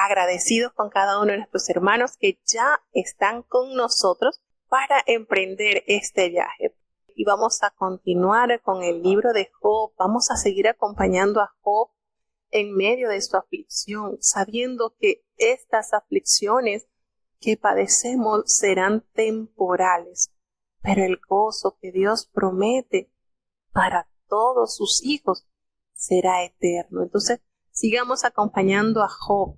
agradecidos con cada uno de nuestros hermanos que ya están con nosotros para emprender este viaje. Y vamos a continuar con el libro de Job. Vamos a seguir acompañando a Job en medio de su aflicción, sabiendo que estas aflicciones que padecemos serán temporales, pero el gozo que Dios promete para todos sus hijos será eterno. Entonces, sigamos acompañando a Job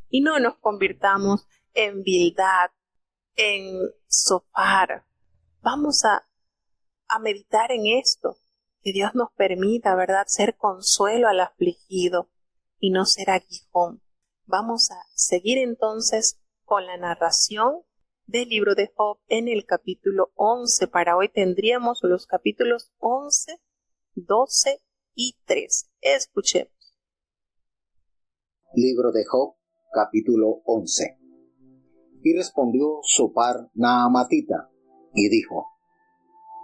y no nos convirtamos en Bildad, en Zofar. Vamos a meditar en esto, que Dios nos permita, ¿verdad?, ser consuelo al afligido y no ser aguijón. Vamos a seguir entonces con la narración del libro de Job en el capítulo 11. Para hoy tendríamos los capítulos 11, 12 y 13. Escuchemos. Libro de Job, capítulo 11. Y respondió Zofar Naamatita, y dijo: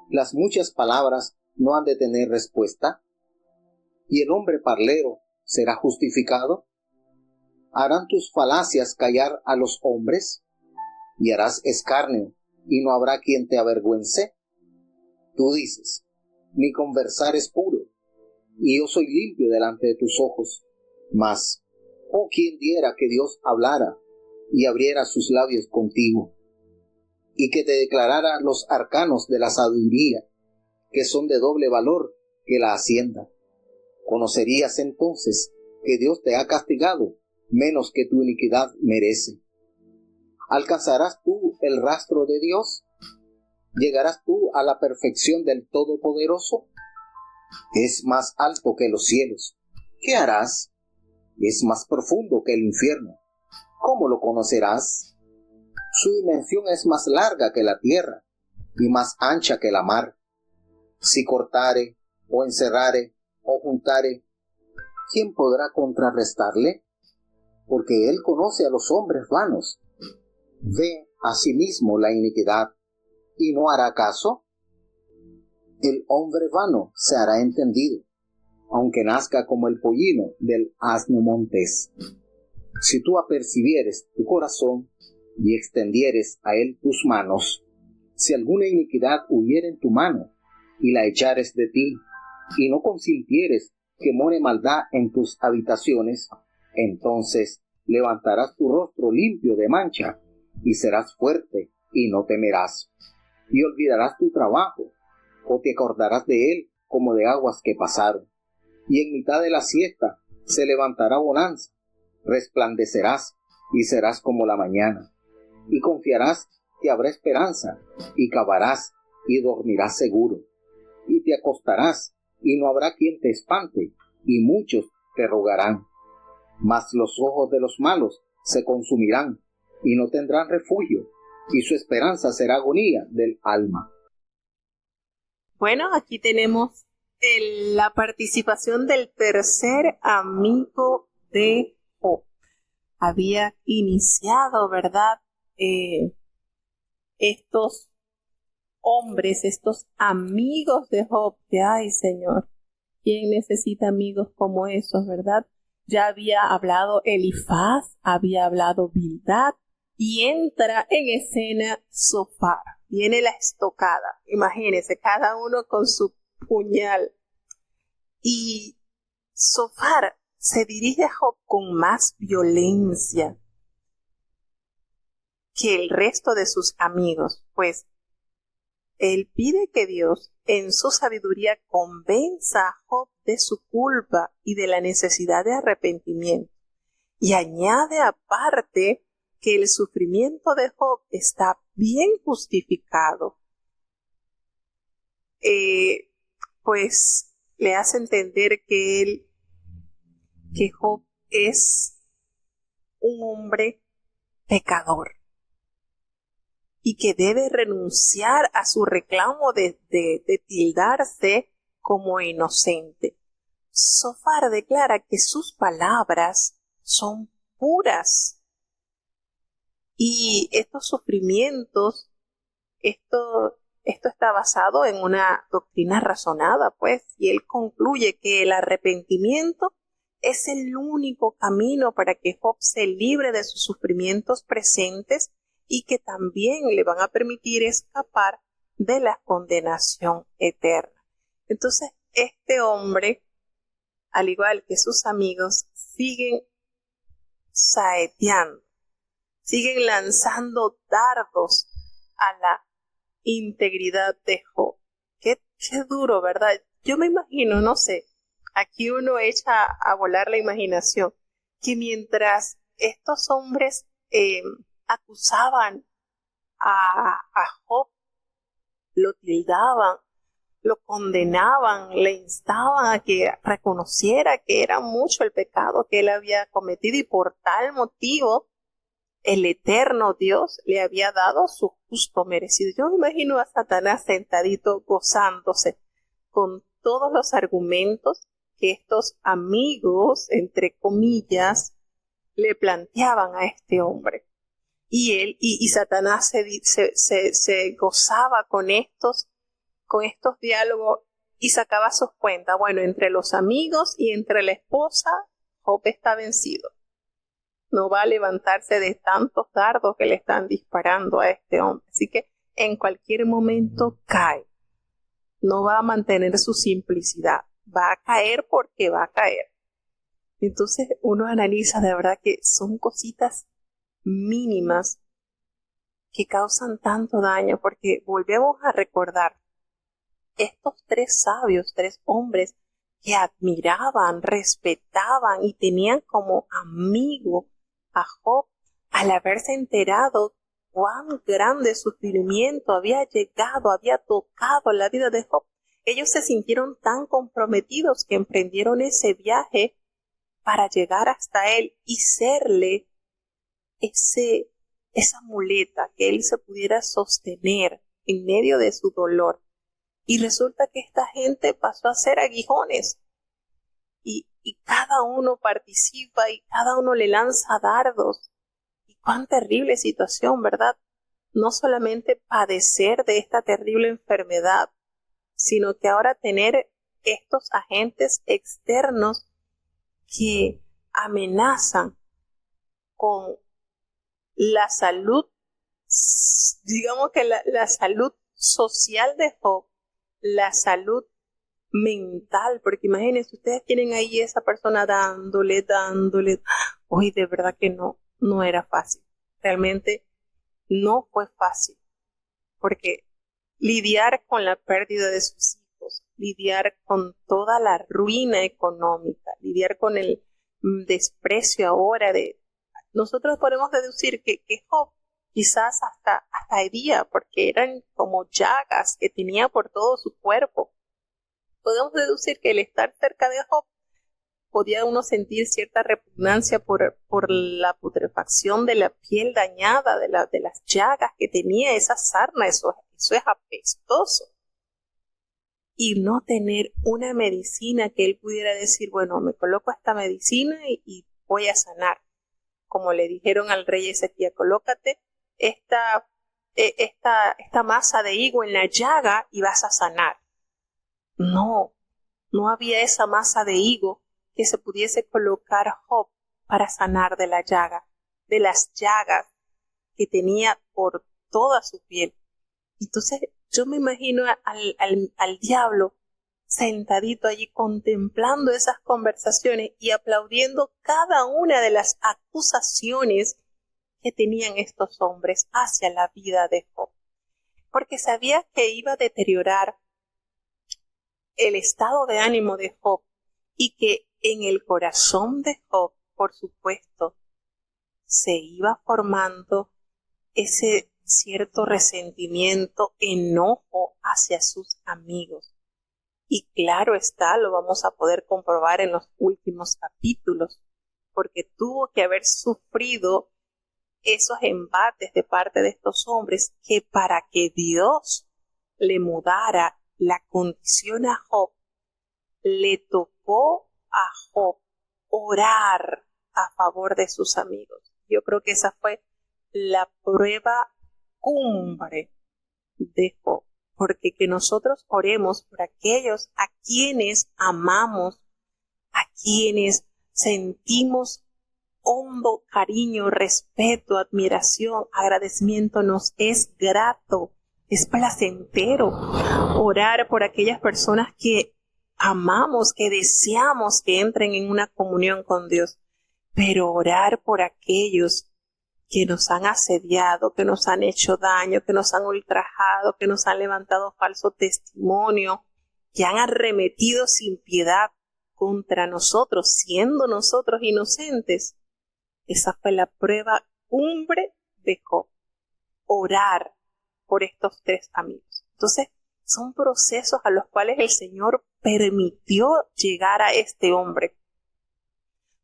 ¿Las muchas palabras no han de tener respuesta? ¿Y el hombre parlero será justificado? ¿Harán tus falacias callar a los hombres? ¿Y harás escarnio, y no habrá quien te avergüence? Tú dices: mi conversar es puro, y yo soy limpio delante de tus ojos. Mas, oh, quien diera que Dios hablara, y abriera sus labios contigo, y que te declarara los arcanos de la sabiduría, que son de doble valor que la hacienda. Conocerías entonces que Dios te ha castigado menos que tu iniquidad merece. ¿Alcanzarás tú el rastro de Dios? ¿Llegarás tú a la perfección del Todopoderoso? Es más alto que los cielos. ¿Qué harás? Es más profundo que el infierno. ¿Cómo lo conocerás? Su dimensión es más larga que la tierra y más ancha que la mar. Si cortare, o encerrare, o juntare, ¿quién podrá contrarrestarle? Porque él conoce a los hombres vanos. Ve a sí mismo la iniquidad, ¿y no hará caso? El hombre vano se hará entendido, aunque nazca como el pollino del asno montés. Si tú apercibieres tu corazón, y extendieres a él tus manos, si alguna iniquidad hubiere en tu mano, y la echares de ti, y no consintieres que more maldad en tus habitaciones, entonces levantarás tu rostro limpio de mancha, y serás fuerte, y no temerás. Y olvidarás tu trabajo, o te acordarás de él como de aguas que pasaron. Y en mitad de la siesta se levantará bonanza, resplandecerás, y serás como la mañana. Y confiarás que habrá esperanza, y cavarás, y dormirás seguro. Y te acostarás, y no habrá quien te espante, y muchos te rogarán. Mas los ojos de los malos se consumirán, y no tendrán refugio, y su esperanza será agonía del alma. Bueno, aquí tenemos la participación del tercer amigo de Job. Había iniciado, ¿verdad?, estos hombres, estos amigos de Job, que ay, Señor, ¿quién necesita amigos como esos, verdad? Ya había hablado Elifaz, había hablado Bildad, y entra en escena Zofar. Viene la estocada, imagínense, cada uno con su puñal. Y Zofar se dirige a Job con más violencia que el resto de sus amigos, pues él pide que Dios, en su sabiduría, convenza a Job de su culpa y de la necesidad de arrepentimiento. Y añade aparte que el sufrimiento de Job está bien justificado. Pues le hace entender que Job es un hombre pecador y que debe renunciar a su reclamo de tildarse como inocente. Zofar declara que sus palabras son puras y estos sufrimientos, esto está basado en una doctrina razonada, pues, y él concluye que el arrepentimiento es el único camino para que Job se libre de sus sufrimientos presentes y que también le van a permitir escapar de la condenación eterna. Entonces, este hombre, al igual que sus amigos, siguen saeteando, siguen lanzando dardos a la integridad de Job. Qué duro, ¿verdad? Yo me imagino, no sé, aquí uno echa a volar la imaginación, que mientras estos hombres acusaban a Job, lo tildaban, lo condenaban, le instaban a que reconociera que era mucho el pecado que él había cometido y por tal motivo el eterno Dios le había dado su justo merecido. Yo me imagino a Satanás sentadito gozándose con todos los argumentos que estos amigos, entre comillas, le planteaban a este hombre. Y él y Satanás se gozaba con estos diálogos y sacaba sus cuentas. Bueno, entre los amigos y entre la esposa, Job está vencido. No va a levantarse de tantos dardos que le están disparando a este hombre. Así que en cualquier momento cae. No va a mantener su simplicidad. Va a caer porque va a caer. Entonces uno analiza de verdad que son cositas mínimas que causan tanto daño, porque volvemos a recordar estos tres sabios, tres hombres que admiraban, respetaban y tenían como amigo a Job, al haberse enterado cuán grande sufrimiento había llegado, había tocado la vida de Job, ellos se sintieron tan comprometidos que emprendieron ese viaje para llegar hasta él y serle esa muleta que él se pudiera sostener en medio de su dolor. Y resulta que esta gente pasó a ser aguijones y cada uno participa y cada uno le lanza dardos. Y cuán terrible situación, ¿verdad? No solamente padecer de esta terrible enfermedad, sino que ahora tener estos agentes externos que amenazan con la salud, digamos que la salud social de Job, la salud mental, porque imagínense, ustedes tienen ahí esa persona dándole, hoy de verdad que no era fácil, realmente no fue fácil, porque lidiar con la pérdida de sus hijos, lidiar con toda la ruina económica, lidiar con el desprecio ahora nosotros podemos deducir que Job quizás hasta hería, porque eran como llagas que tenía por todo su cuerpo. Podemos deducir que el estar cerca de Job podía uno sentir cierta repugnancia por la putrefacción de la piel dañada, de las llagas que tenía esa sarna, eso es apestoso. Y no tener una medicina que él pudiera decir, bueno, me coloco esta medicina y voy a sanar. Como le dijeron al rey Ezequiel, colócate esta masa de higo en la llaga y vas a sanar. No había esa masa de higo que se pudiese colocar Job para sanar de la llaga, de las llagas que tenía por toda su piel. Entonces yo me imagino al diablo sentadito allí contemplando esas conversaciones y aplaudiendo cada una de las acusaciones que tenían estos hombres hacia la vida de Job, porque sabía que iba a deteriorar el estado de ánimo de Job y que en el corazón de Job, por supuesto, se iba formando ese cierto resentimiento, enojo hacia sus amigos. Y claro está, lo vamos a poder comprobar en los últimos capítulos, porque tuvo que haber sufrido esos embates de parte de estos hombres que para que Dios le mudara la condición a Job, le tocó a Job orar a favor de sus amigos. Yo creo que esa fue la prueba cumbre de Job. Porque que nosotros oremos por aquellos a quienes amamos, a quienes sentimos hondo cariño, respeto, admiración, agradecimiento. Nos es grato, es placentero orar por aquellas personas que amamos, que deseamos que entren en una comunión con Dios, pero orar por aquellos que nos han asediado, que nos han hecho daño, que nos han ultrajado, que nos han levantado falso testimonio, que han arremetido sin piedad contra nosotros, siendo nosotros inocentes. Esa fue la prueba cumbre de Job, orar por estos tres amigos. Entonces, son procesos a los cuales el Señor permitió llegar a este hombre.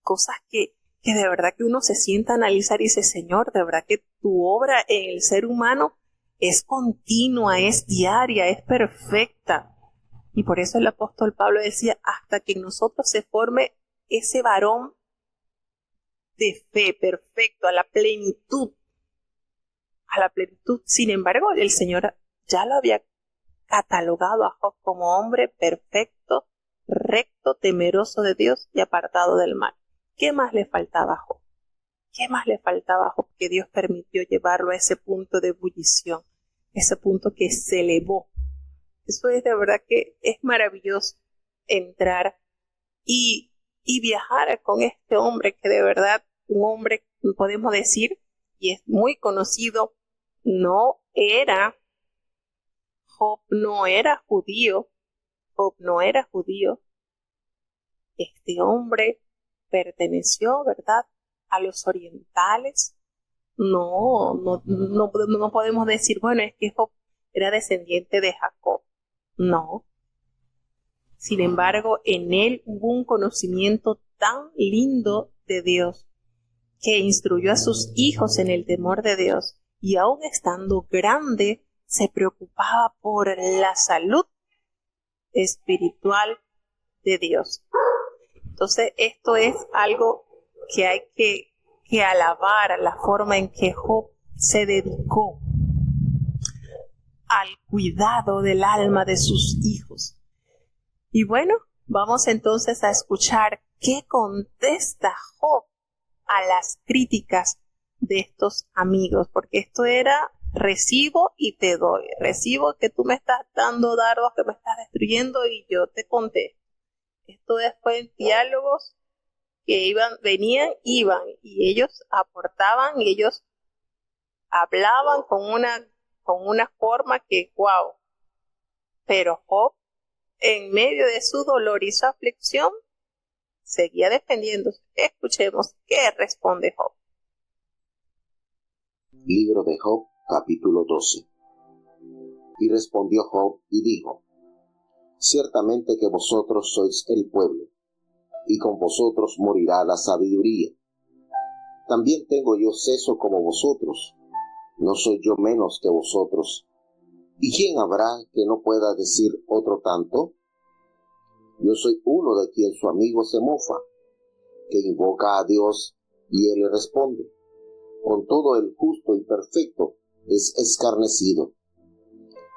Cosas que de verdad que uno se sienta a analizar y dice, Señor, de verdad que tu obra en el ser humano es continua, es diaria, es perfecta. Y por eso el apóstol Pablo decía, hasta que en nosotros se forme ese varón de fe perfecto, a la plenitud. Sin embargo, el Señor ya lo había catalogado a Job como hombre perfecto, recto, temeroso de Dios y apartado del mal. ¿Qué más le faltaba a Job? ¿Qué más le faltaba a Job que Dios permitió llevarlo a ese punto de ebullición, ese punto que se elevó? Eso es de verdad que es maravilloso entrar y viajar con este hombre que de verdad, un hombre, podemos decir, y es muy conocido, Job no era judío. Este hombre perteneció, ¿verdad?, a los orientales. No podemos decir, bueno, es que Job era descendiente de Jacob. No. Sin embargo, en él hubo un conocimiento tan lindo de Dios que instruyó a sus hijos en el temor de Dios y aún estando grande se preocupaba por la salud espiritual de Dios. Entonces, esto es algo que hay que alabar, la forma en que Job se dedicó al cuidado del alma de sus hijos. Y bueno, vamos entonces a escuchar qué contesta Job a las críticas de estos amigos, porque esto era recibo y te doy. Recibo que tú me estás dando dardos, que me estás destruyendo y yo te contesto. Esto fue en diálogos que venían, iban y ellos aportaban y ellos hablaban con una forma que wow. Pero Job, en medio de su dolor y su aflicción, seguía defendiéndose. Escuchemos qué responde Job. Libro de Job, capítulo 12. Y respondió Job y dijo: Ciertamente que vosotros sois el pueblo, y con vosotros morirá la sabiduría. También tengo yo seso como vosotros, no soy yo menos que vosotros. ¿Y quién habrá que no pueda decir otro tanto? Yo soy uno de quien su amigo se mofa, que invoca a Dios y él le responde. Con todo el justo y perfecto es escarnecido.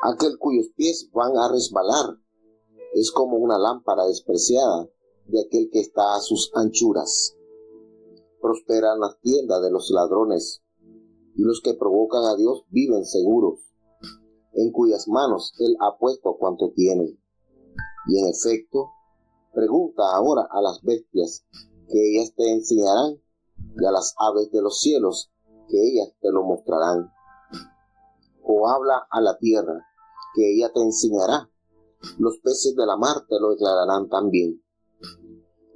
Aquel cuyos pies van a resbalar es como una lámpara despreciada de aquel que está a sus anchuras. Prosperan las tiendas de los ladrones, y los que provocan a Dios viven seguros, en cuyas manos él ha puesto cuanto tiene. Y en efecto, pregunta ahora a las bestias, que ellas te enseñarán, y a las aves de los cielos, que ellas te lo mostrarán. O habla a la tierra, que ella te enseñará, los peces de la mar te lo declararán también.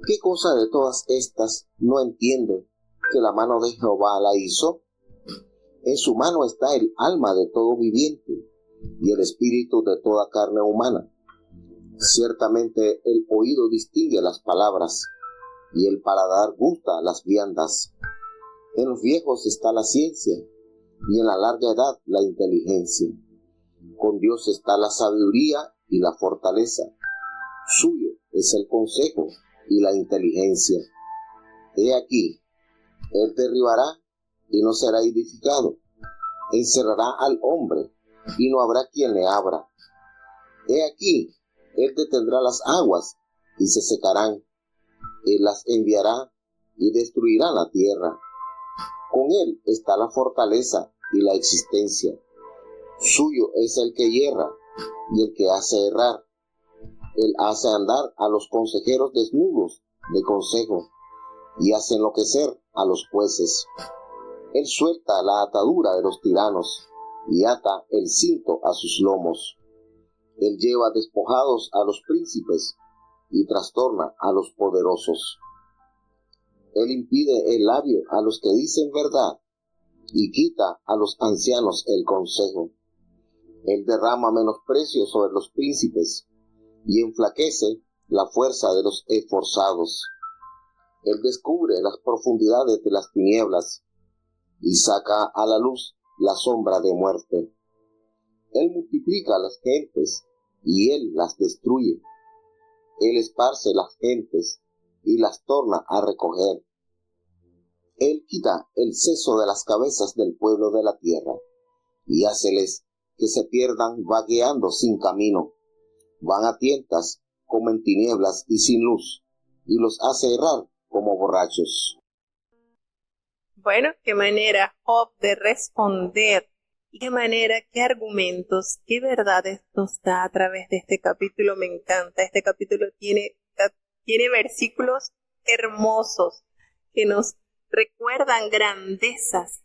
¿Qué cosa de todas estas no entiende que la mano de Jehová la hizo? En su mano está el alma de todo viviente, y el espíritu de toda carne humana. Ciertamente el oído distingue las palabras, y el paladar gusta las viandas. En los viejos está la ciencia, y en la larga edad la inteligencia. Con Dios está la sabiduría y la fortaleza. Suyo es el consejo y la inteligencia. He aquí, él derribará y no será edificado. Encerrará al hombre y no habrá quien le abra. He aquí, él detendrá las aguas y se secarán. Él las enviará y destruirá la tierra. Con él está la fortaleza y la existencia. Suyo es el que hierra y el que hace errar. Él hace andar a los consejeros desnudos de consejo y hace enloquecer a los jueces. Él suelta la atadura de los tiranos y ata el cinto a sus lomos. Él lleva despojados a los príncipes y trastorna a los poderosos. Él impide el labio a los que dicen verdad y quita a los ancianos el consejo. Él derrama menosprecio sobre los príncipes y enflaquece la fuerza de los esforzados. Él descubre las profundidades de las tinieblas y saca a la luz la sombra de muerte. Él multiplica las gentes y él las destruye. Él esparce las gentes y las torna a recoger. Él quita el seso de las cabezas del pueblo de la tierra y háceles que se pierdan vagueando sin camino. Van a tientas como en tinieblas y sin luz, y los hace errar como borrachos. Bueno, qué manera Job de responder, y qué manera, qué argumentos, qué verdades nos da a través de este capítulo. Me encanta, este capítulo tiene versículos hermosos que nos recuerdan grandezas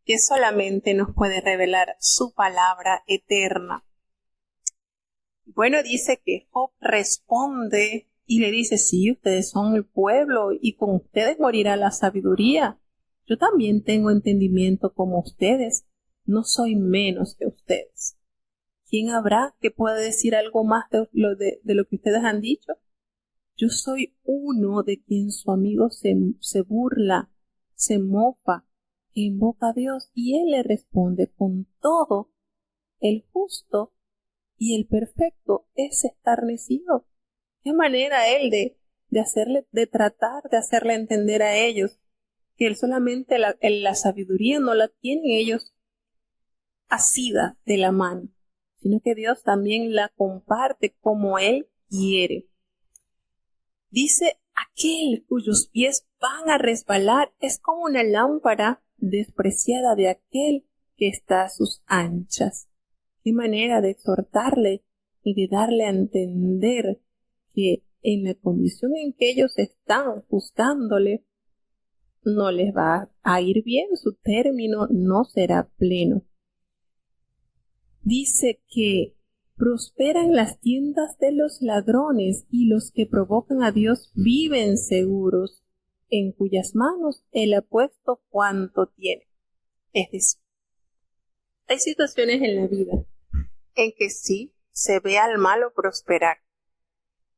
que solamente nos puede revelar su palabra eterna. Bueno, dice que Job responde y le dice, sí, ustedes son el pueblo y con ustedes morirá la sabiduría. Yo también tengo entendimiento como ustedes, no soy menos que ustedes. ¿Quién habrá que pueda decir algo más de lo que ustedes han dicho? Yo soy uno de quien su amigo se burla, se mofa, que invoca a Dios, y él le responde con todo. El justo y el perfecto es escarnecido. Qué manera él de tratar de hacerle entender a ellos que él solamente la sabiduría no la tienen ellos asida de la mano, sino que Dios también la comparte como él quiere. Dice, aquel cuyos pies van a resbalar es como una lámpara despreciada de aquel que está a sus anchas. Qué manera de exhortarle y de darle a entender que en la condición en que ellos están juzgándole, no les va a ir bien, su término no será pleno. Dice que prosperan las tiendas de los ladrones y los que provocan a Dios viven seguros, en cuyas manos él ha puesto cuanto tiene. Es decir, hay situaciones en la vida en que sí se ve al malo prosperar.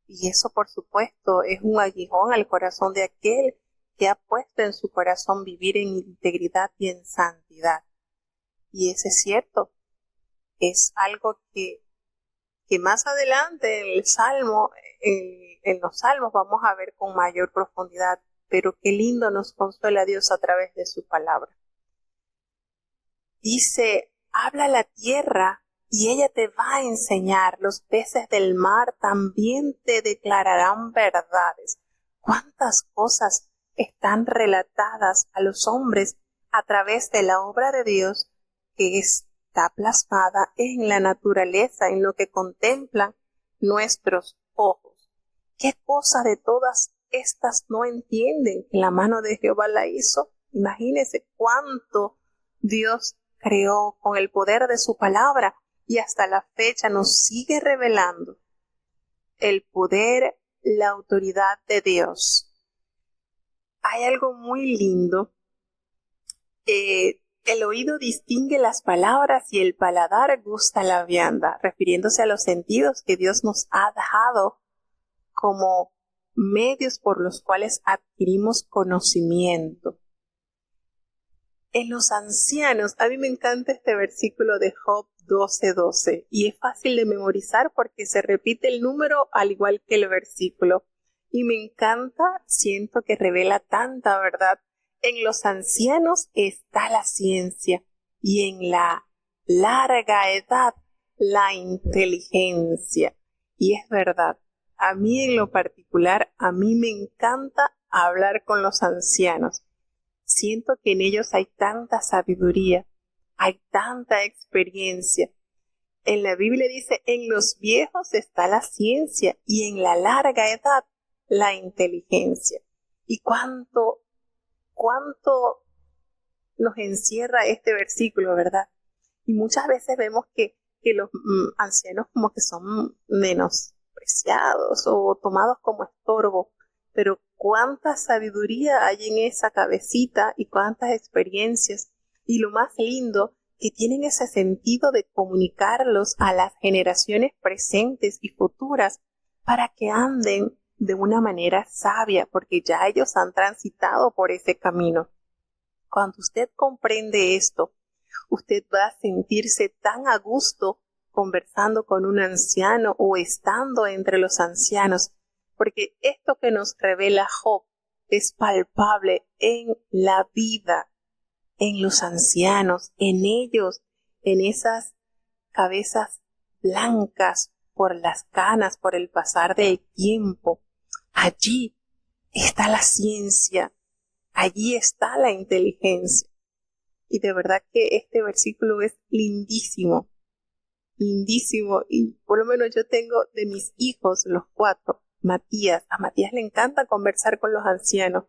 Y eso, por supuesto, es un aguijón al corazón de aquel que ha puesto en su corazón vivir en integridad y en santidad. Y eso es cierto. Es algo que más adelante en el Salmo, en los Salmos vamos a ver con mayor profundidad. Pero qué lindo nos consuela Dios a través de su palabra. Dice, habla la tierra y ella te va a enseñar. Los peces del mar también te declararán verdades. ¿Cuántas cosas están relatadas a los hombres a través de la obra de Dios que está plasmada en la naturaleza, en lo que contemplan nuestros ojos? ¿Qué cosa de todas estas no entienden que la mano de Jehová la hizo? Imagínense cuánto Dios creó con el poder de su palabra y hasta la fecha nos sigue revelando el poder, la autoridad de Dios. Hay algo muy lindo. El oído distingue las palabras y el paladar gusta la vianda, refiriéndose a los sentidos que Dios nos ha dejado como medios por los cuales adquirimos conocimiento. En los ancianos, a mí me encanta este versículo de Job 12:12 y es fácil de memorizar porque se repite el número al igual que el versículo. Y me encanta, siento que revela tanta verdad. En los ancianos está la ciencia y en la larga edad la inteligencia. Y es verdad, A mí en lo particular, a mí me encanta hablar con los ancianos. Siento que en ellos hay tanta sabiduría, hay tanta experiencia. En la Biblia dice, en los viejos está la ciencia y en la larga edad la inteligencia. Y cuánto nos encierra este versículo, ¿verdad? Y muchas veces vemos que los ancianos como que son menospreciados o tomados como estorbo, pero cuánta sabiduría hay en esa cabecita y cuántas experiencias. Y lo más lindo, que tienen ese sentido de comunicarlos a las generaciones presentes y futuras para que anden de una manera sabia, porque ya ellos han transitado por ese camino. Cuando usted comprende esto, usted va a sentirse tan a gusto conversando con un anciano o estando entre los ancianos, porque esto que nos revela Job es palpable en la vida, en los ancianos, en ellos, en esas cabezas blancas por las canas, por el pasar del tiempo. Allí está la ciencia, allí está la inteligencia. Y de verdad que este versículo es lindísimo, lindísimo. Y por lo menos yo tengo de mis hijos, los 4, a Matías le encanta conversar con los ancianos.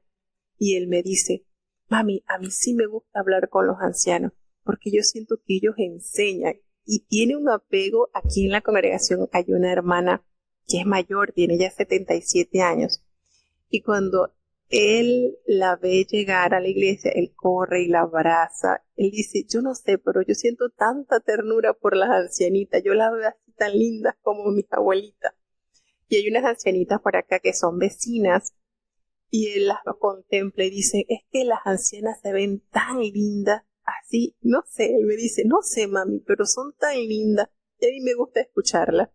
Y él me dice, mami, a mí sí me gusta hablar con los ancianos, porque yo siento que ellos enseñan. Y tiene un apego. Aquí en la congregación hay una hermana que es mayor, tiene ya 77 años. Y cuando él la ve llegar a la iglesia, él corre y la abraza. Él dice, yo no sé, pero yo siento tanta ternura por las ancianitas. Yo las veo así tan lindas como mis abuelitas. Y hay unas ancianitas por acá que son vecinas. Y él las contempla y dice, es que las ancianas se ven tan lindas. Así, no sé, él me dice, no sé, mami, pero son tan lindas. Y a mí me gusta escucharlas.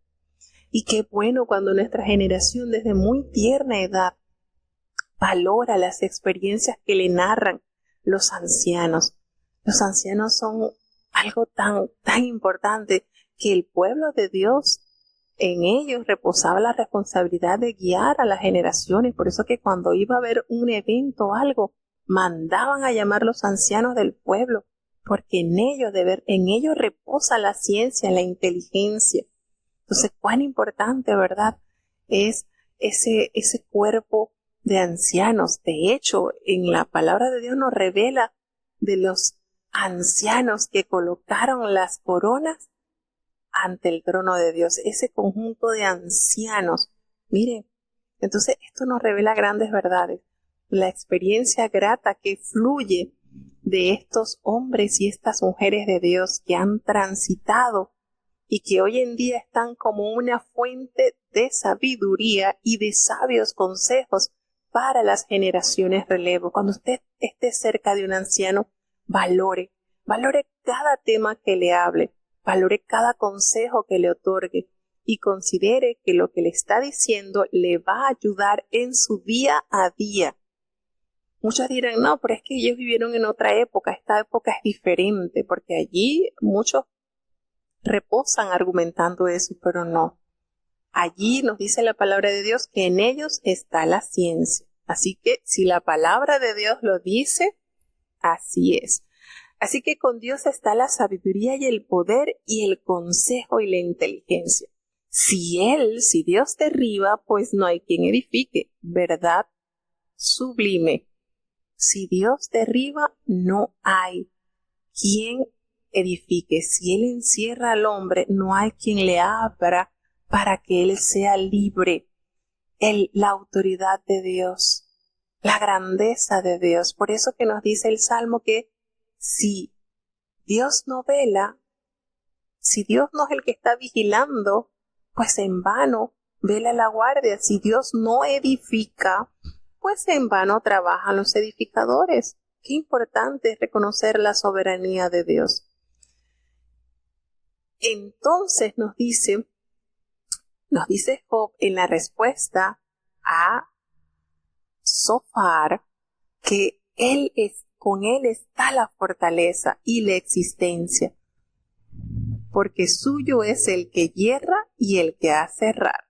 Y qué bueno cuando nuestra generación desde muy tierna edad valora las experiencias que le narran los ancianos. Los ancianos son algo tan importante que el pueblo de Dios, en ellos reposaba la responsabilidad de guiar a las generaciones. Por eso que cuando iba a haber un evento o algo, mandaban a llamar los ancianos del pueblo, porque en ellos reposa la ciencia, la inteligencia. Entonces, cuán importante, ¿verdad?, es ese cuerpo de ancianos. De hecho, en la palabra de Dios nos revela de los ancianos que colocaron las coronas ante el trono de Dios, ese conjunto de ancianos. Miren, entonces esto nos revela grandes verdades. La experiencia grata que fluye de estos hombres y estas mujeres de Dios que han transitado y que hoy en día están como una fuente de sabiduría y de sabios consejos para las generaciones relevo. Cuando usted esté cerca de un anciano, valore cada tema que le hable, valore cada consejo que le otorgue y considere que lo que le está diciendo le va a ayudar en su día a día. Muchos dirán, no, pero es que ellos vivieron en otra época, esta época es diferente, porque allí muchos reposan argumentando eso, pero no. Allí nos dice la palabra de Dios que en ellos está la ciencia. Así que si la palabra de Dios lo dice, así es. Así que con Dios está la sabiduría y el poder y el consejo y la inteligencia. Si Dios derriba, pues no hay quien edifique. ¿Verdad? Sublime. Si Dios derriba, no hay quien edifique. Si Él encierra al hombre, no hay quien le abra para que Él sea libre. La autoridad de Dios, la grandeza de Dios. Por eso que nos dice el Salmo que si Dios no vela, si Dios no es el que está vigilando, pues en vano vela la guardia. Si Dios no edifica, pues en vano trabajan los edificadores. Qué importante es reconocer la soberanía de Dios. Entonces nos dice Job en la respuesta a Zofar que con él está la fortaleza y la existencia, porque suyo es el que hierra y el que hace errar.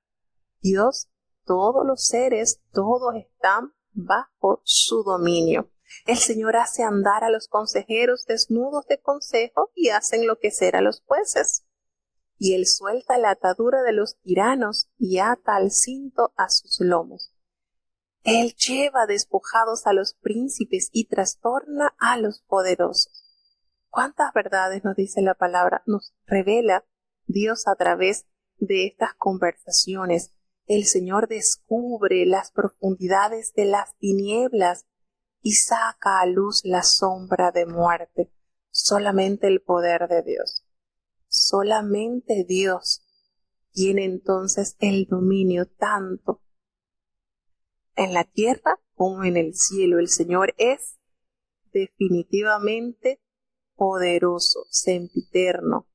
Dios todos los seres, todos están bajo su dominio. El Señor hace andar a los consejeros desnudos de consejo y hace enloquecer a los jueces. Y Él suelta la atadura de los tiranos y ata al cinto a sus lomos. Él lleva despojados a los príncipes y trastorna a los poderosos. ¿Cuántas verdades nos dice la palabra? Nos revela Dios a través de estas conversaciones. El Señor descubre las profundidades de las tinieblas y saca a luz la sombra de muerte. Solamente el poder de Dios. Solamente Dios tiene entonces el dominio tanto en la tierra como en el cielo. El Señor es definitivamente poderoso, sempiterno.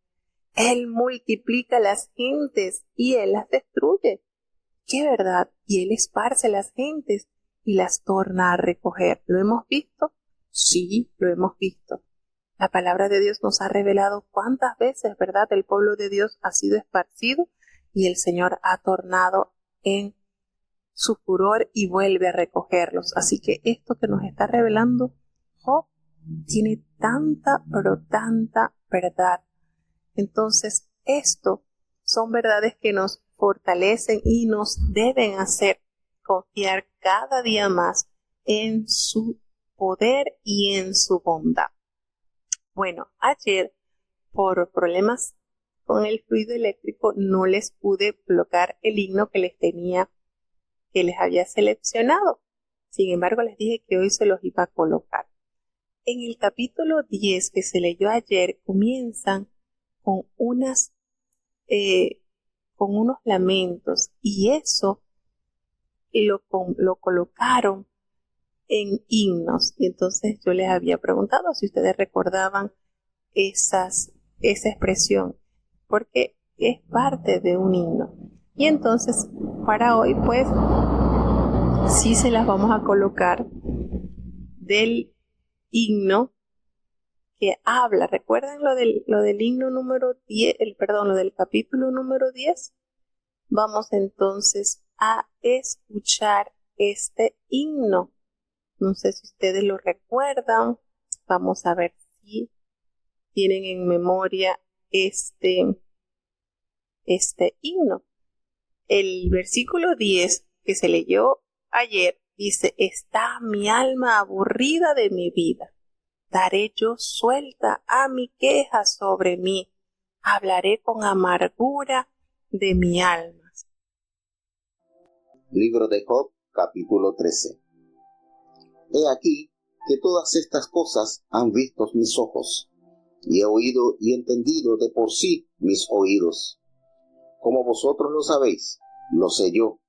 Él multiplica las gentes y Él las destruye. ¡Qué verdad! Y Él esparce las gentes y las torna a recoger. ¿Lo hemos visto? Sí, lo hemos visto. La palabra de Dios nos ha revelado cuántas veces, ¿verdad?, el pueblo de Dios ha sido esparcido y el Señor ha tornado en su furor y vuelve a recogerlos. Así que esto que nos está revelando Job tiene tanta, pero tanta verdad. Entonces, esto son verdades que nos fortalecen y nos deben hacer confiar cada día más en su poder y en su bondad. Bueno, ayer por problemas con el fluido eléctrico no les pude colocar el himno que les había seleccionado. Sin embargo, les dije que hoy se los iba a colocar. En el capítulo 10 que se leyó ayer comienzan con unos lamentos y eso lo colocaron en himnos. Y entonces yo les había preguntado si ustedes recordaban esa expresión, porque es parte de un himno. Y entonces para hoy pues sí se las vamos a colocar del himno que habla. ¿Recuerdan lo del himno número 10, lo del capítulo número 10? Vamos entonces a escuchar este himno. No sé si ustedes lo recuerdan. Vamos a ver si tienen en memoria este himno. El versículo 10 que se leyó ayer dice: está mi alma aburrida de mi vida. Daré yo suelta a mi queja sobre mí. Hablaré con amargura de mi alma. Libro de Job, capítulo 13. He aquí que todas estas cosas han visto mis ojos, y he oído y entendido de por sí mis oídos. Como vosotros lo sabéis, lo sé yo.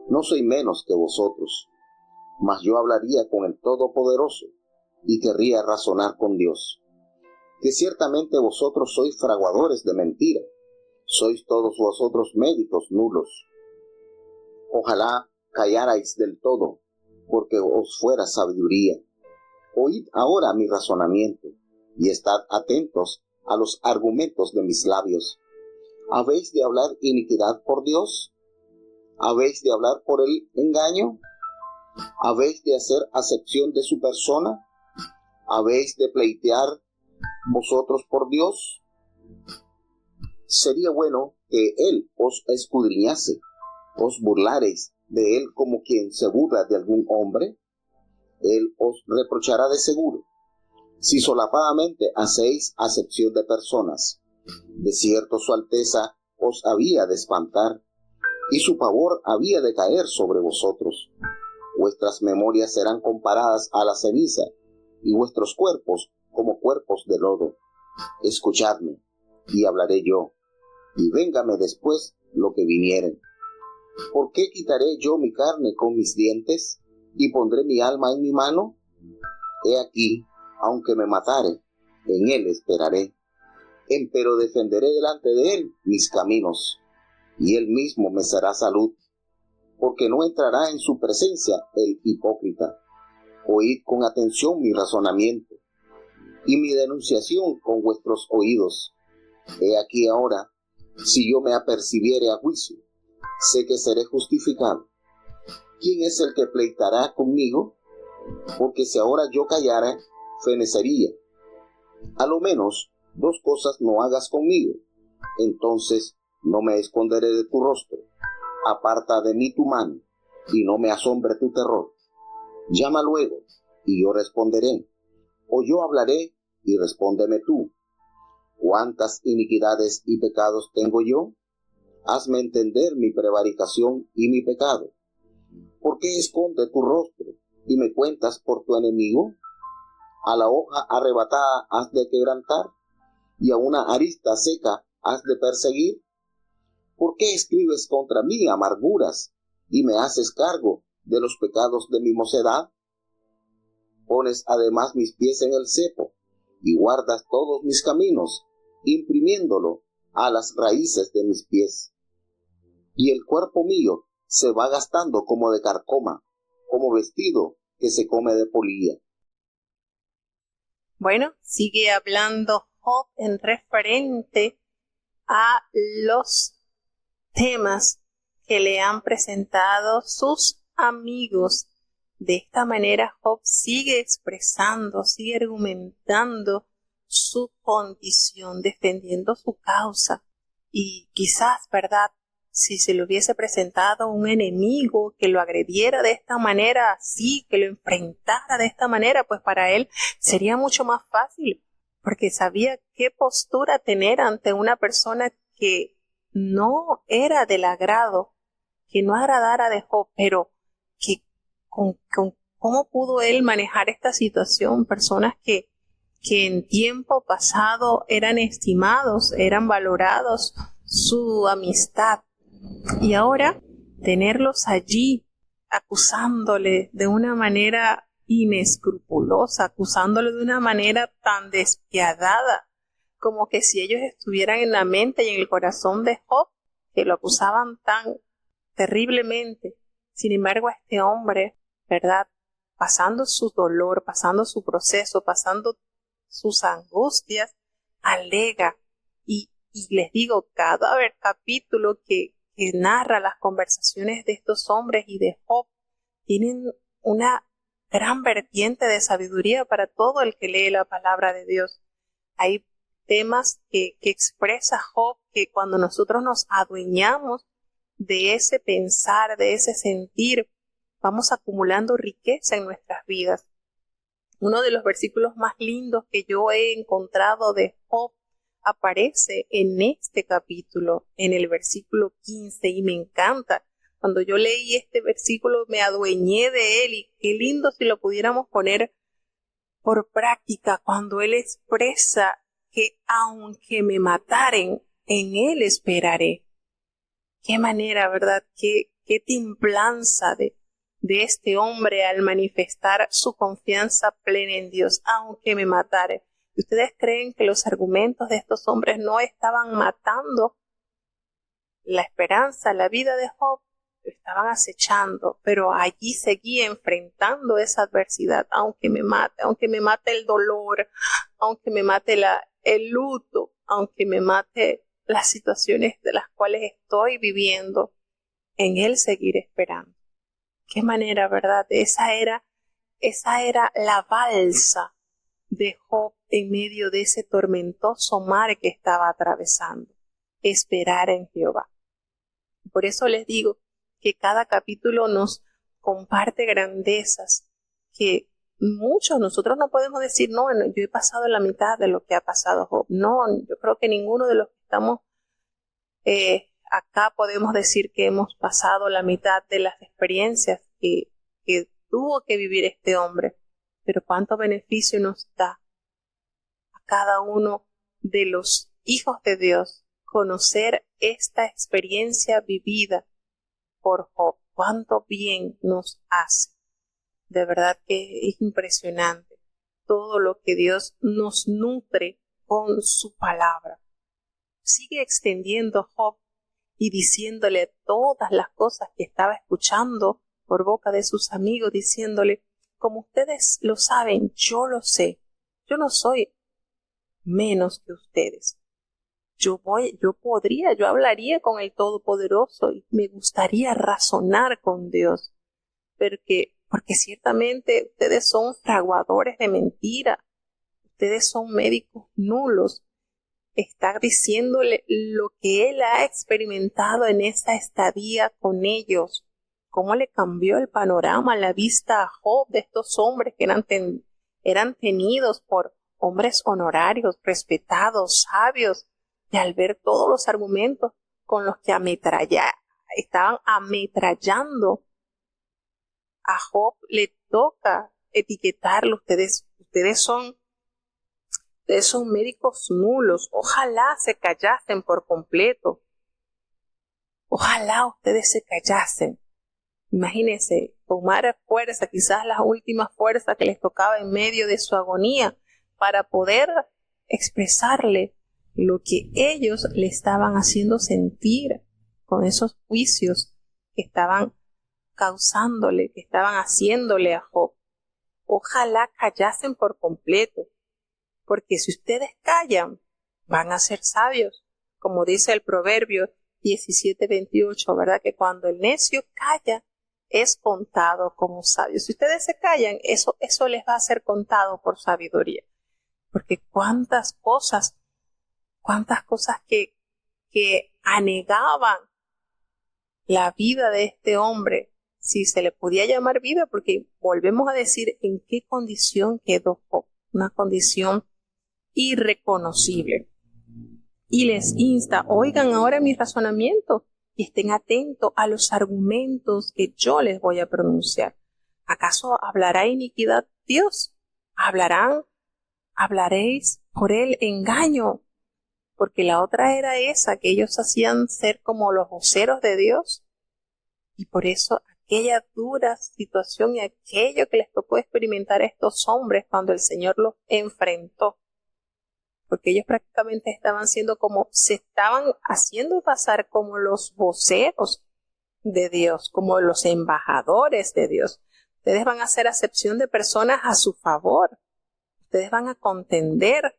No soy menos que vosotros, mas yo hablaría con el Todopoderoso, y querría razonar con Dios. Que ciertamente vosotros sois fraguadores de mentira, sois todos vosotros médicos nulos. Ojalá callarais del todo, porque os fuera sabiduría. Oíd ahora mi razonamiento, y estad atentos a los argumentos de mis labios. ¿Habéis de hablar iniquidad por Dios? ¿Habéis de hablar por el engaño? ¿Habéis de hacer acepción de su persona? ¿Habéis de pleitear vosotros por Dios? Sería bueno que Él os escudriñase. ¿Os burlareis de Él como quien se burla de algún hombre? Él os reprochará de seguro, si solapadamente hacéis acepción de personas. De cierto su Alteza os había de espantar, y su pavor había de caer sobre vosotros. Vuestras memorias serán comparadas a la ceniza, y vuestros cuerpos como cuerpos de lodo. Escuchadme, y hablaré yo, y véngame después lo que viniere. ¿Por qué quitaré yo mi carne con mis dientes, y pondré mi alma en mi mano? He aquí, aunque me matare, en él esperaré. Empero defenderé delante de él mis caminos, y él mismo me será salud, porque no entrará en su presencia el hipócrita. Oíd con atención mi razonamiento, y mi denunciación con vuestros oídos. He aquí ahora, si yo me apercibiere a juicio, sé que seré justificado. ¿Quién es el que pleitará conmigo? Porque si ahora yo callara, fenecería. A lo menos 2 cosas no hagas conmigo, entonces no me esconderé de tu rostro. Aparta de mí tu mano, y no me asombre tu terror. Llama luego, y yo responderé, o yo hablaré, y respóndeme tú. ¿Cuántas iniquidades y pecados tengo yo? Hazme entender mi prevaricación y mi pecado. ¿Por qué esconde tu rostro y me cuentas por tu enemigo? A la hoja arrebatada has de quebrantar, y a una arista seca has de perseguir. ¿Por qué escribes contra mí amarguras y me haces cargo de los pecados de mi mocedad? Pones además mis pies en el cepo y guardas todos mis caminos, imprimiéndolo a las raíces de mis pies. Y el cuerpo mío se va gastando como de carcoma, como vestido que se come de polilla. Bueno, sigue hablando Job en referente a los temas que le han presentado sus amigos. De esta manera Job sigue expresando, sigue argumentando su condición, defendiendo su causa. Y quizás, ¿verdad?, si se le hubiese presentado un enemigo que lo agrediera de esta manera, así, que lo enfrentara de esta manera, pues para él sería mucho más fácil, porque sabía qué postura tener ante una persona que no era del agrado, que no agradara de Job, pero que cómo pudo él manejar esta situación. Personas que en tiempo pasado eran estimados, eran valorados, su amistad, y ahora tenerlos allí acusándole de una manera inescrupulosa, acusándole de una manera tan despiadada, como que si ellos estuvieran en la mente y en el corazón de Job, que lo acusaban tan terriblemente. Sin embargo, a este hombre, ¿verdad?, pasando su dolor, pasando su proceso, pasando sus angustias, alega. Y les digo, cada capítulo que narra las conversaciones de estos hombres y de Job tienen una gran vertiente de sabiduría para todo el que lee la palabra de Dios. Hay temas que expresa Job, que cuando nosotros nos adueñamos de ese pensar, de ese sentir, vamos acumulando riqueza en nuestras vidas. Uno de los versículos más lindos que yo he encontrado de Job aparece en este capítulo, en el versículo 15, y me encanta. Cuando yo leí este versículo me adueñé de él, y qué lindo si lo pudiéramos poner por práctica, cuando él expresa que aunque me mataren, en él esperaré. Qué manera, ¿verdad? Qué templanza de este hombre al manifestar su confianza plena en Dios, aunque me matare. ¿Ustedes creen que los argumentos de estos hombres no estaban matando la esperanza, la vida de Job? Lo estaban acechando, pero allí seguía enfrentando esa adversidad, aunque me mate el dolor, aunque me mate el luto, aunque me mate las situaciones de las cuales estoy viviendo, en él seguir esperando. Qué manera, ¿verdad? Esa era la balsa de Job en medio de ese tormentoso mar que estaba atravesando. Esperar en Jehová. Por eso les digo que cada capítulo nos comparte grandezas que nosotros no podemos decir, no, yo he pasado la mitad de lo que ha pasado Job. No, yo creo que ninguno de los que estamos acá podemos decir que hemos pasado la mitad de las experiencias que tuvo que vivir este hombre. Pero cuánto beneficio nos da a cada uno de los hijos de Dios conocer esta experiencia vivida por Job. Cuánto bien nos hace. De verdad que es impresionante todo lo que Dios nos nutre con su palabra. Sigue extendiendo Job y diciéndole todas las cosas que estaba escuchando por boca de sus amigos, diciéndole: como ustedes lo saben, yo lo sé. Yo no soy menos que ustedes. yo hablaría con el Todopoderoso y me gustaría razonar con Dios. Porque ciertamente ustedes son fraguadores de mentira. Ustedes son médicos nulos. Está diciéndole lo que él ha experimentado en esa estadía con ellos. Cómo le cambió el panorama, la vista a Job de estos hombres que eran tenidos por hombres honorarios, respetados, sabios. Y al ver todos los argumentos con los que estaban ametrallando a Job, le toca etiquetarlo. Ustedes son médicos nulos. Ojalá se callasen por completo. Ojalá ustedes se callasen. Imagínense, tomar fuerza, quizás las últimas fuerzas que les tocaba en medio de su agonía, para poder expresarle lo que ellos le estaban haciendo sentir con esos juicios que estaban causándole, que estaban haciéndole a Job. Ojalá callasen por completo, porque si ustedes callan, van a ser sabios, como dice el Proverbio 17:28, ¿verdad? Que cuando el necio calla, es contado como sabio. Si ustedes se callan, eso les va a ser contado por sabiduría. Porque cuántas cosas que anegaban la vida de este hombre, si se le podía llamar vida, porque volvemos a decir en qué condición quedó Job, una condición irreconocible. Y les insta, oigan ahora mi razonamiento y estén atentos a los argumentos que yo les voy a pronunciar. ¿Acaso hablará iniquidad Dios? ¿Hablaréis por él engaño? Porque la otra era esa, que ellos hacían ser como los voceros de Dios. Y por eso aquella dura situación y aquello que les tocó experimentar a estos hombres cuando el Señor los enfrentó. Porque ellos prácticamente se estaban haciendo pasar como los voceros de Dios, como los embajadores de Dios. Ustedes van a hacer acepción de personas a su favor. Ustedes van a contender.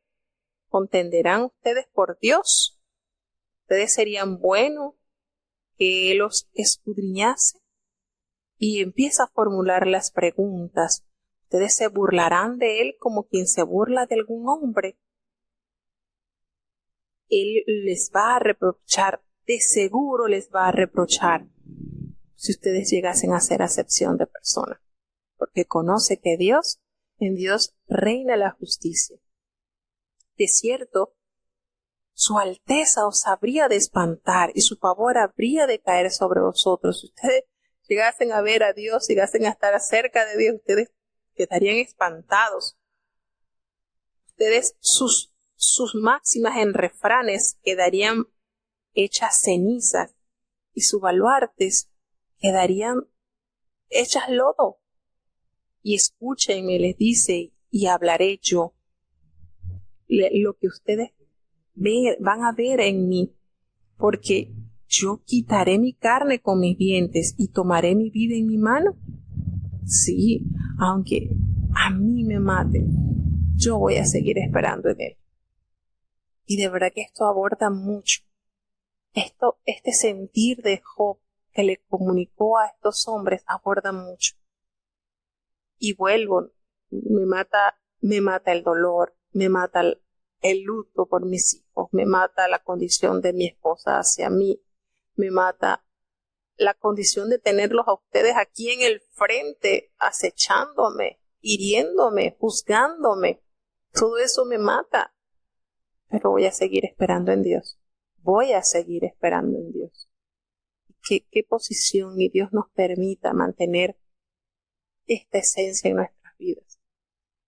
¿Contenderán ustedes por Dios? ¿Ustedes serían buenos que Él los escudriñase? Y empieza a formular las preguntas. ¿Ustedes se burlarán de Él como quien se burla de algún hombre? Él les va a reprochar, de seguro les va a reprochar si ustedes llegasen a hacer acepción de personas, porque conoce que en Dios reina la justicia. De cierto, su alteza os habría de espantar y su favor habría de caer sobre vosotros. Si ustedes llegasen a ver a Dios, llegasen a estar cerca de Dios, ustedes quedarían espantados. Ustedes, sus máximas en refranes quedarían hechas cenizas y sus baluartes quedarían hechas lodo. Y escúchenme, les dice, y hablaré yo. Lo que ustedes van a ver en mí, porque yo quitaré mi carne con mis dientes y tomaré mi vida en mi mano. Sí, aunque a mí me maten, yo voy a seguir esperando en Él. Y de verdad que esto aborda mucho. Este sentir de Job que le comunicó a estos hombres aborda mucho. Y vuelvo, me mata el dolor, me mata el luto por mis hijos, me mata la condición de mi esposa hacia mí, me mata la condición de tenerlos a ustedes aquí en el frente, acechándome, hiriéndome, juzgándome. Todo eso me mata. Pero voy a seguir esperando en Dios. Voy a seguir esperando en Dios. ¿Qué posición y Dios nos permita mantener esta esencia en nuestras vidas?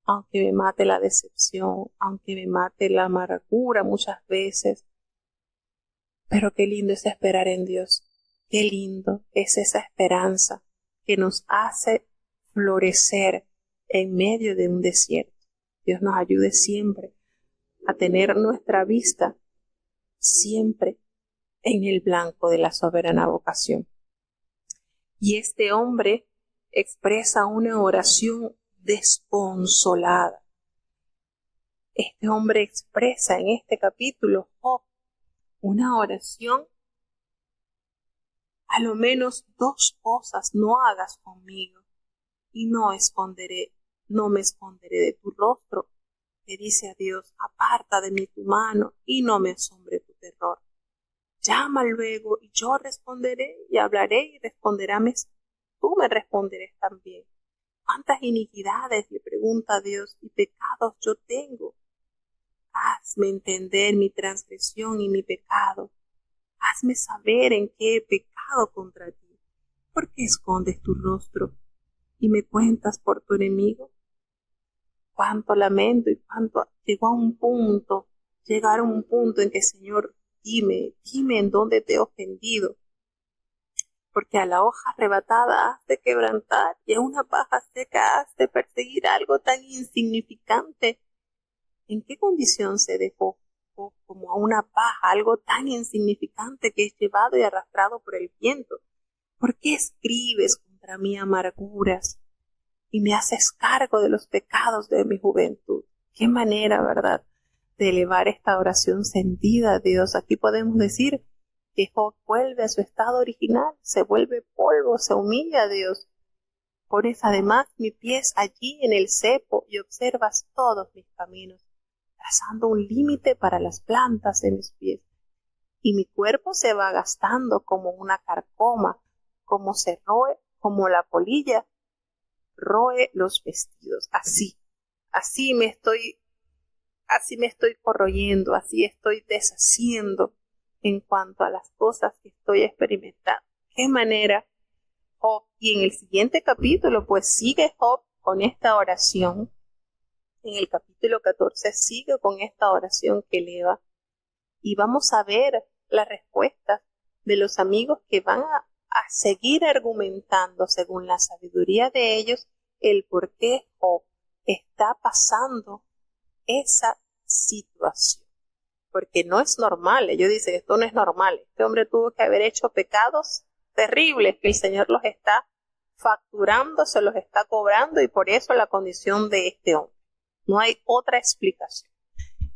Aunque me mate la decepción, aunque me mate la amargura muchas veces. Pero qué lindo es esperar en Dios. Qué lindo es esa esperanza que nos hace florecer en medio de un desierto. Dios nos ayude siempre a tener nuestra vista siempre en el blanco de la soberana vocación. Y este hombre expresa una oración desconsolada. Este hombre expresa en este capítulo, Job una oración, a lo menos 2 cosas no hagas conmigo, y no me esconderé de tu rostro. Le dice a Dios, aparta de mí tu mano, y no me asombre tu terror. Llama luego, y yo responderé, y hablaré, y responderáme, tú me responderás también. ¿Cuántas iniquidades, le pregunta a Dios, y pecados yo tengo? Hazme entender mi transgresión y mi pecado. Hazme saber en qué he pecado contra ti. ¿Por qué escondes tu rostro y me cuentas por tu enemigo? Cuánto lamento y cuánto llegar a un punto en que, Señor, dime en dónde te he ofendido. Porque a la hoja arrebatada has de quebrantar y a una paja seca has de perseguir algo tan insignificante. ¿En qué condición se dejó como a una paja, algo tan insignificante que es llevado y arrastrado por el viento? ¿Por qué escribes contra mí amarguras y me haces cargo de los pecados de mi juventud? Qué manera, ¿verdad?, de elevar esta oración sentida a Dios. Aquí podemos decir que Job vuelve a su estado original, se vuelve polvo, se humilla a Dios. Pones además mis pies allí en el cepo y observas todos mis caminos, trazando un límite para las plantas de mis pies. Y mi cuerpo se va gastando como una carcoma, como la polilla roe los vestidos. Así me estoy corroyendo, así estoy deshaciendo en cuanto a las cosas que estoy experimentando. ¿Qué manera Job? Y en el siguiente capítulo, pues sigue Job con esta oración. En el capítulo 14 sigue con esta oración que eleva. Y vamos a ver las respuestas de los amigos que van a seguir argumentando según la sabiduría de ellos el por qué Job está pasando esa situación. Porque no es normal. Ellos dicen, esto no es normal. Este hombre tuvo que haber hecho pecados terribles que el Señor los está facturando, se los está cobrando, y por eso la condición de este hombre. No hay otra explicación.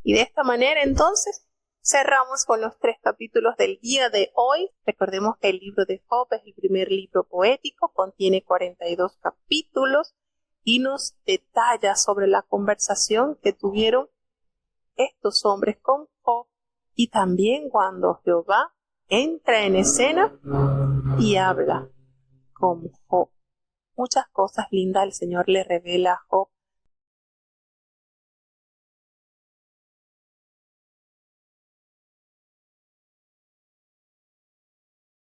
Y de esta manera, entonces, cerramos con los 3 capítulos del día de hoy. Recordemos que el libro de Job es el primer libro poético, contiene 42 capítulos y nos detalla sobre la conversación que tuvieron estos hombres con Job, y también cuando Jehová entra en escena y habla con Job. Muchas cosas lindas el Señor le revela a Job